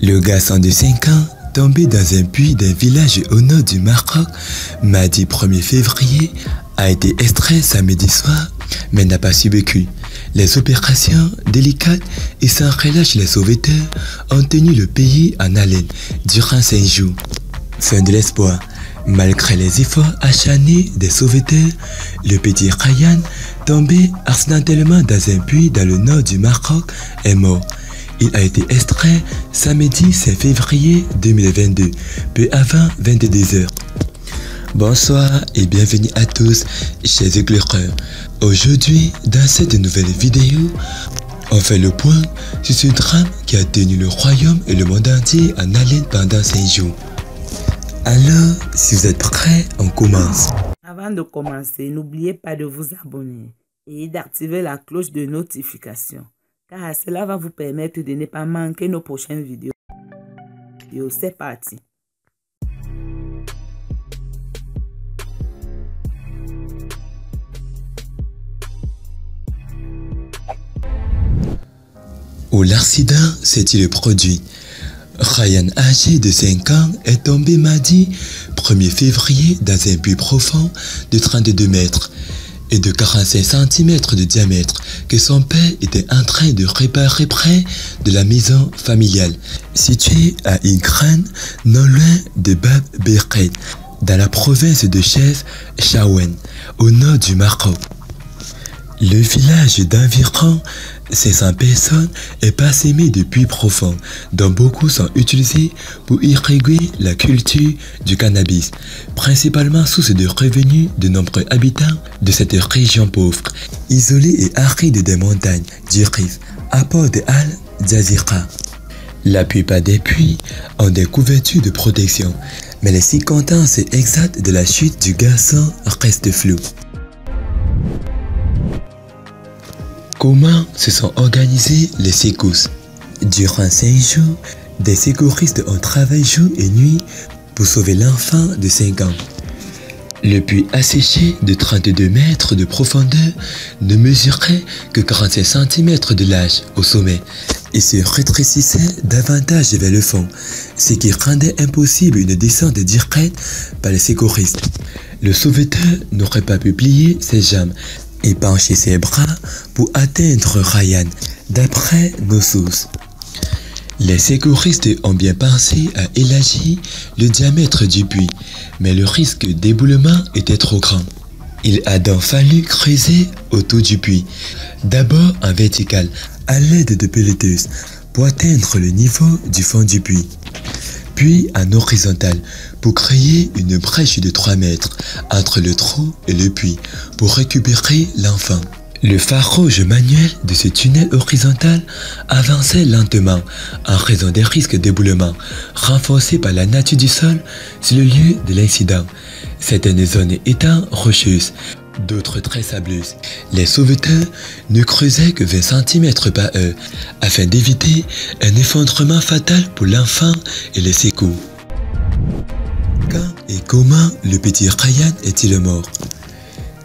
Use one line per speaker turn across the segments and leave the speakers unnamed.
Le garçon de 5 ans, tombé dans un puits d'un village au nord du Maroc, mardi 1er février, a été extrait samedi soir, mais n'a pas survécu. Les opérations délicates et sans relâche les sauveteurs ont tenu le pays en haleine durant 5 jours. Fin de l'espoir. Malgré les efforts acharnés des sauveteurs, le petit Ryan, tombé accidentellement dans un puits dans le nord du Maroc, est mort. Il a été extrait samedi 5 février 2022, peu avant 22 h. Bonsoir et bienvenue à tous, chers éclaireurs. Aujourd'hui, dans cette nouvelle vidéo, on fait le point sur ce drame qui a tenu le royaume et le monde entier en haleine pendant 5 jours. Alors, si vous êtes prêts, on commence.
Avant de commencer, n'oubliez pas de vous abonner et d'activer la cloche de notification, car cela va vous permettre de ne pas manquer nos prochaines vidéos. C'est parti.
Où l'accident s'est-il produit? Ryan, âgé de 5 ans, est tombé mardi 1er février dans un puits profond de 32 mètres et de 45 cm de diamètre que son père était en train de réparer près de la maison familiale, située à Ikran, non loin de Bab Berkane, dans la province de Chef Chaouen, au nord du Maroc. Le village d'environ 500 personnes est parsemé de puits profonds, dont beaucoup sont utilisés pour irriguer la culture du cannabis, principalement source de revenus de nombreux habitants de cette région pauvre, isolée et aride des montagnes du Rif, à port de Al-Jazira. La plupart des puits ont des couvertures de protection, mais les circonstances exactes de la chute du garçon restent floues. Comment se sont organisées les secousses? Durant 5 jours, des secouristes ont travaillé jour et nuit pour sauver l'enfant de 5 ans. Le puits asséché de 32 mètres de profondeur ne mesurait que 45 cm de large au sommet et se rétrécissait davantage vers le fond, ce qui rendait impossible une descente directe par les secouristes. Le sauveteur n'aurait pas pu plier ses jambes et pencher ses bras pour atteindre Ryan, d'après nos sources. Les secouristes ont bien pensé à élargir le diamètre du puits, mais le risque d'éboulement était trop grand. Il a donc fallu creuser autour du puits, d'abord en vertical, à l'aide de pelleteuses, pour atteindre le niveau du fond du puits, puis en horizontal, pour créer une brèche de 3 mètres entre le trou et le puits pour récupérer l'enfant. Le phare rouge manuel de ce tunnel horizontal avançait lentement en raison des risques d'éboulement renforcés par la nature du sol sur le lieu de l'incident, certaines zones étant rocheuses, d'autres très sableuses. Les sauveteurs ne creusaient que 20 cm par heure afin d'éviter un effondrement fatal pour l'enfant et les secours. Quand et comment le petit Ryan est-il mort?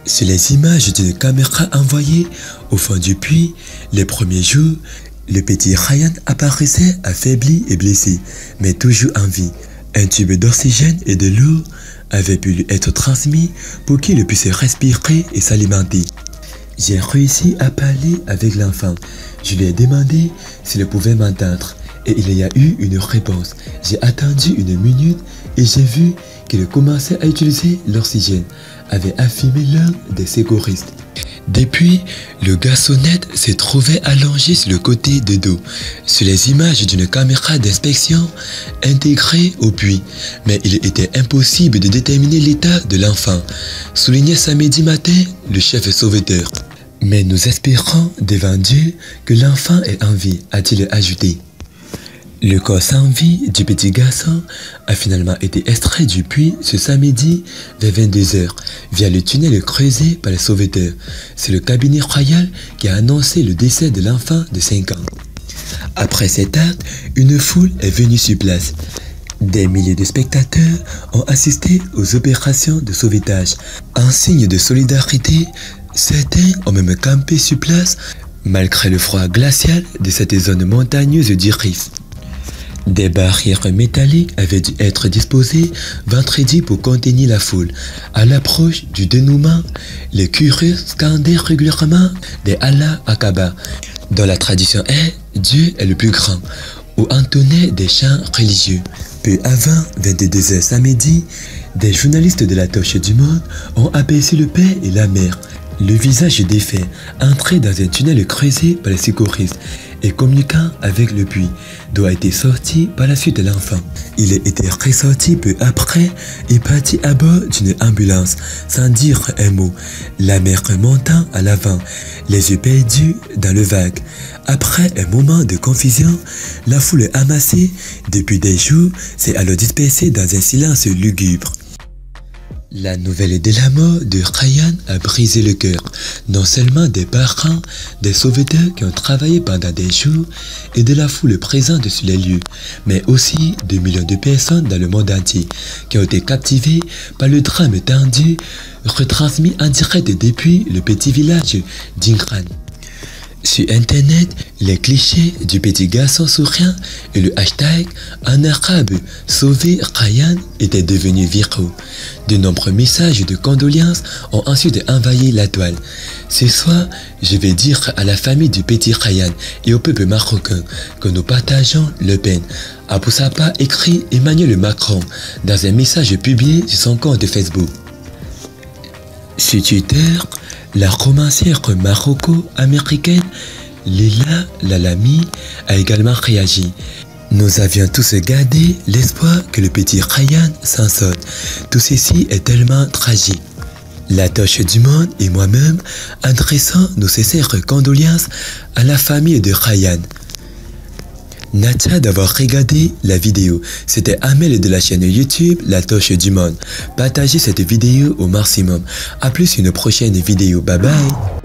Sur les images d'une caméra envoyée au fond du puits, les premiers jours, le petit Ryan apparaissait affaibli et blessé, mais toujours en vie. Un tube d'oxygène et de l'eau avait pu lui être transmis pour qu'il puisse respirer et s'alimenter. J'ai réussi à parler avec l'enfant. Je lui ai demandé s'il pouvait m'entendre et il y a eu une réponse. J'ai attendu 1 minute et j'ai vu qu'il commençait à utiliser l'oxygène, avait affirmé l'un des secouristes. Depuis, le garçonnette s'est trouvé allongé sur le côté de dos, sur les images d'une caméra d'inspection intégrée au puits, mais il était impossible de déterminer l'état de l'enfant, soulignait samedi matin le chef sauveteur. Mais nous espérons devant Dieu que l'enfant est en vie, a-t-il ajouté. Le corps sans vie du petit garçon a finalement été extrait du puits ce samedi vers 22 h via le tunnel creusé par les sauveteurs. C'est le cabinet royal qui a annoncé le décès de l'enfant de 5 ans. Après cet acte, une foule est venue sur place. Des milliers de spectateurs ont assisté aux opérations de sauvetage. En signe de solidarité, Certains ont même campé sur place malgré le froid glacial de cette zone montagneuse du Rif. Des barrières métalliques avaient dû être disposées vendredi pour contenir la foule. À l'approche du dénouement, les curieux scandaient régulièrement des Allah Akbar, dont la tradition est « Dieu est le plus grand », ou entonnaient des chants religieux. Peu avant 22h samedi, des journalistes de la Torche du Monde ont aperçu le père et la mère, le visage défait, entrer dans un tunnel creusé par les secouristes et communiquant avec le puits, d'où a été sorti par la suite l'enfant. Il a été ressorti peu après et parti à bord d'une ambulance, sans dire un mot, la mère montant à l'avant, les yeux perdus dans le vague. Après un moment de confusion, la foule amassée depuis des jours s'est alors dispersée dans un silence lugubre. La nouvelle de la mort de Ryan a brisé le cœur, non seulement des parents, des sauveteurs qui ont travaillé pendant des jours et de la foule présente sur les lieux, mais aussi de millions de personnes dans le monde entier qui ont été captivées par le drame tendu retransmis en direct depuis le petit village d'Ingran. Sur internet, les clichés du petit garçon souriant et le hashtag en arabe sauver Ryan étaient devenus viraux. De nombreux messages de condoléances ont ensuite envahi la toile. Ce soir, je vais dire à la famille du petit Ryan et au peuple marocain que nous partageons leur peine, a pour sa part écrit Emmanuel Macron dans un message publié sur son compte Facebook. Sur Twitter, la romancière maroco-américaine Lila Lalami a également réagi. Nous avions tous gardé l'espoir que le petit Ryan s'en sorte. Tout ceci est tellement tragique. La Torche du Monde et moi-même adressons nos sincères condoléances à la famille de Ryan. Natia d'avoir regardé la vidéo. C'était Amel de la chaîne YouTube La Torche du Monde. Partagez cette vidéo au maximum. A plus une prochaine vidéo. Bye bye.